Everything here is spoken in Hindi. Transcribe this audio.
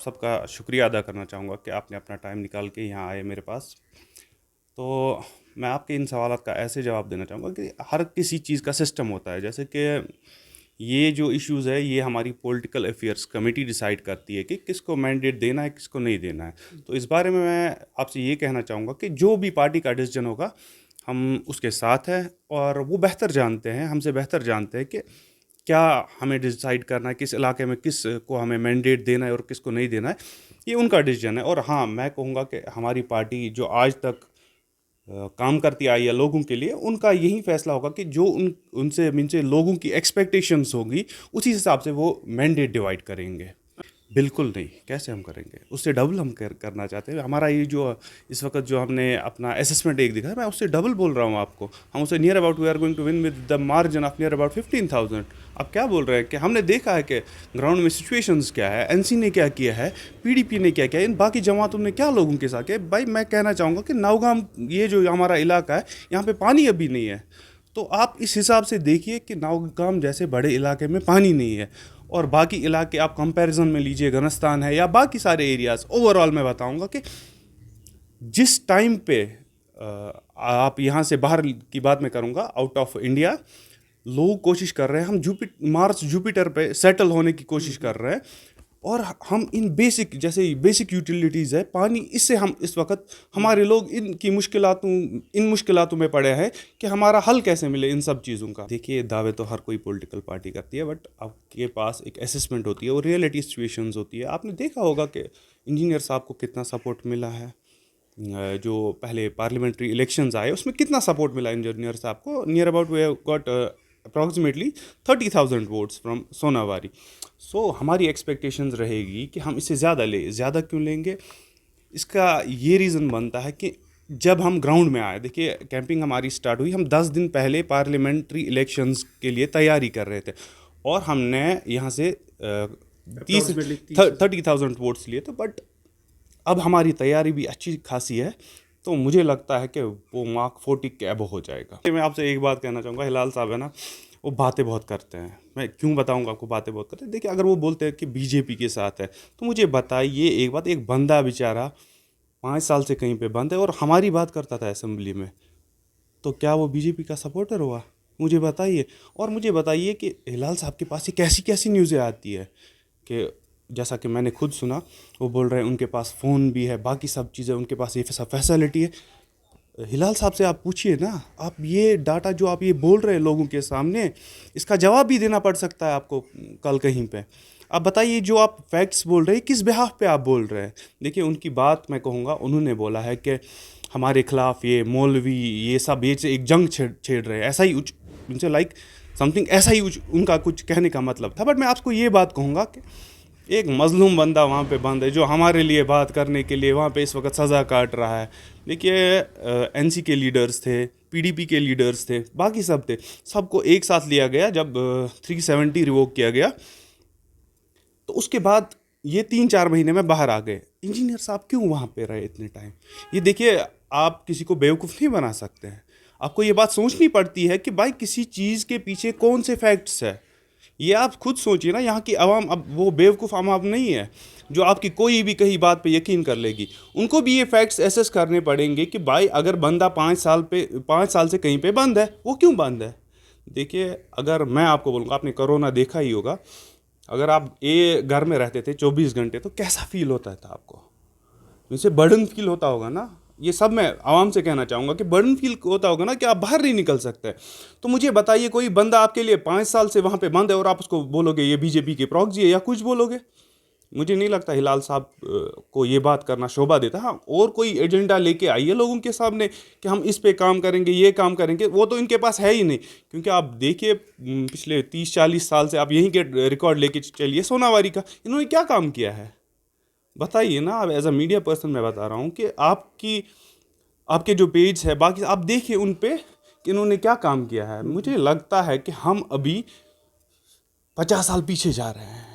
सबका शुक्रिया अदा करना चाहूँगा कि आपने अपना टाइम निकाल के यहाँ आए मेरे पास। तो मैं आपके इन सवालात का ऐसे जवाब देना चाहूँगा कि हर किसी चीज़ का सिस्टम होता है। जैसे कि ये जो इश्यूज़ है ये हमारी पॉलिटिकल अफेयर्स कमेटी डिसाइड करती है कि किसको मैंडेट देना है, किसको नहीं देना है। तो इस बारे में मैं आपसे ये कहना चाहूँगा कि जो भी पार्टी का डिसीजन होगा हम उसके साथ हैं, और वो बेहतर जानते हैं, हमसे बेहतर जानते हैं कि क्या हमें डिसाइड करना है, किस इलाके में किस को हमें मैंडेट देना है और किसको नहीं देना है। ये उनका डिसीजन है। और हाँ, मैं कहूँगा कि हमारी पार्टी जो आज तक काम करती आई है लोगों के लिए, उनका यही फैसला होगा कि जो उनसे लोगों की एक्सपेक्टेशंस होगी उसी हिसाब से वो मैंडेट डिवाइड करेंगे। बिल्कुल नहीं, कैसे हम करेंगे, उससे डबल हम करना चाहते हैं। हमारा ये जो इस वक्त जो हमने अपना असेसमेंट एक दिखा है, मैं उससे डबल बोल रहा हूँ आपको। हम उससे near about we are going to win with the margin of near about 15,000। आप क्या बोल रहे हैं कि हमने देखा है कि ग्राउंड में सिचुएशंस क्या है, एनसी ने क्या किया है, पीडीपी ने क्या किया है, इन बाकी जमातों ने क्या लोगों के साथ किया। भाई मैं कहना चाहूँगा कि नौगाम ये जो हमारा इलाका है, यहाँ पे पानी अभी नहीं है। तो आप इस हिसाब से देखिए कि नौगाम जैसे बड़े इलाके में पानी नहीं है, और बाकी इलाके आप कंपैरिजन में लीजिए, घनस्तान है या बाकी सारे एरियाज़। ओवरऑल मैं बताऊंगा कि जिस टाइम पे आप यहाँ से बाहर की बात मैं करूँगा, आउट ऑफ इंडिया लोग कोशिश कर रहे हैं, हम मार्स जुपिटर पे सेटल होने की कोशिश कर रहे हैं, और हम इन बेसिक जैसे बेसिक यूटिलिटीज़ है, पानी, इससे हम इस वक्त हमारे लोग इन मुश्किलातों में पड़े हैं कि हमारा हल कैसे मिले इन सब चीज़ों का। देखिए, दावे तो हर कोई पॉलिटिकल पार्टी करती है, बट आपके पास एक असेसमेंट होती है और रियलिटी सिचुएशंस होती है। आपने देखा होगा कि इंजीनियर साहब को कितना सपोर्ट मिला है। जो पहले पार्लियामेंट्री इलेक्शंस आए उसमें कितना सपोर्ट मिला इंजीनियर साहब को। Near about we have got approximately 30,000 votes from Sonawari. So हमारी एक्सपेक्टेशंस रहेगी कि हम इससे ज़्यादा ज़्यादा क्यों लेंगे। इसका ये रीज़न बनता है कि जब हम ग्राउंड में आए, देखिए कैंपिंग हमारी स्टार्ट हुई, हम 10 दिन पहले पार्लियामेंट्री इलेक्शंस के लिए तैयारी कर रहे थे, और हमने यहाँ से 30,000 वोट्स लिए थे। बट अब हमारी तैयारी भी अच्छी खासी है, तो मुझे लगता है कि वो मार्क 40 के अबव हो जाएगा। मैं आपसे एक बात कहना चाहूँगा, हिलाल साहब है ना, वो बातें बहुत करते हैं। मैं क्यों बताऊँगा आपको, बातें बहुत करते हैं। देखिए, अगर वो बोलते हैं कि बीजेपी के साथ है, तो मुझे बताइए एक बात, एक बंदा बेचारा 5 साल से कहीं पे बंद है और हमारी बात करता था असेंबली में, तो क्या वो बीजेपी का सपोर्टर हुआ? मुझे बताइए। और मुझे बताइए कि हिलाल साहब के पास ये कैसी कैसी न्यूज़ें आती है कि जैसा कि मैंने खुद सुना, वो बोल रहे हैं उनके पास फ़ोन भी है, बाकी सब चीज़ें उनके पास, ये सब फैसिलिटी है। हिलाल साहब से आप पूछिए ना, आप ये डाटा जो आप ये बोल रहे हैं लोगों के सामने, इसका जवाब भी देना पड़ सकता है आपको कल कहीं पे। आप बताइए, जो आप फैक्ट्स बोल रहे हैं, किस बिहाफ पे आप बोल रहे हैं। देखिए, उनकी बात मैं कहूँगा, उन्होंने बोला है कि हमारे खिलाफ ये मौलवी ये सब ये एक जंग छेड़ रहे हैं, ऐसा ही उनसे लाइक समथिंग ऐसा ही उनका कुछ कहने का मतलब था। बट मैं आपको ये बात कहूँगा कि एक मजलूम बंदा वहाँ पे बंद है, जो हमारे लिए बात करने के लिए वहाँ पे इस वक्त सज़ा काट रहा है। देखिए, एनसी के लीडर्स थे, पीडीपी के लीडर्स थे, बाकी सब थे, सबको एक साथ लिया गया जब 370 रिवोक किया गया। तो उसके बाद ये 3-4 महीने में बाहर आ गए। इंजीनियर साहब क्यों वहाँ पे रहे इतने टाइम? ये देखिए, आप किसी को बेवकूफ़ नहीं बना सकते हैं। आपको ये बात सोचनी पड़ती है कि भाई किसी चीज़ के पीछे कौन से फैक्ट्स है। ये आप खुद सोचिए ना, यहाँ की आवाम अब वो बेवकूफ़ आवाम नहीं है जो आपकी कोई भी कहीं बात पे यकीन कर लेगी। उनको भी ये फैक्ट्स एसेस करने पड़ेंगे कि भाई अगर बंदा 5 साल से कहीं पे बंद है, वो क्यों बंद है। देखिए, अगर मैं आपको बोलूँगा, आपने कोरोना देखा ही होगा, अगर आप ये घर में रहते थे 24 घंटे, तो कैसा फील होता था आपको? इनसे बर्डन फील होता होगा ना। ये सब मैं आवाम से कहना चाहूँगा कि बर्डन फील होता होगा ना कि आप बाहर नहीं निकल सकते। तो मुझे बताइए, कोई बंदा आपके लिए 5 साल से वहाँ पे बंद है और आप उसको बोलोगे ये बीजेपी के प्रॉक्सी है या कुछ बोलोगे? मुझे नहीं लगता हिलाल साहब को ये बात करना शोभा देता। हाँ, और कोई एजेंडा लेके आइए लोगों के सामने कि हम इस पे काम करेंगे, ये काम करेंगे, वो तो इनके पास है ही नहीं। क्योंकि आप देखिए, पिछले 30-40 साल से आप यहीं के रिकॉर्ड लेके चलिए सोनावारी का, इन्होंने क्या काम किया है बताइए ना। अब एज अ मीडिया पर्सन मैं बता रहा हूँ कि आपके जो पेज है, बाकी आप देखिए उन पे कि इन्होंने क्या काम किया है। मुझे लगता है कि हम अभी 50 साल पीछे जा रहे हैं।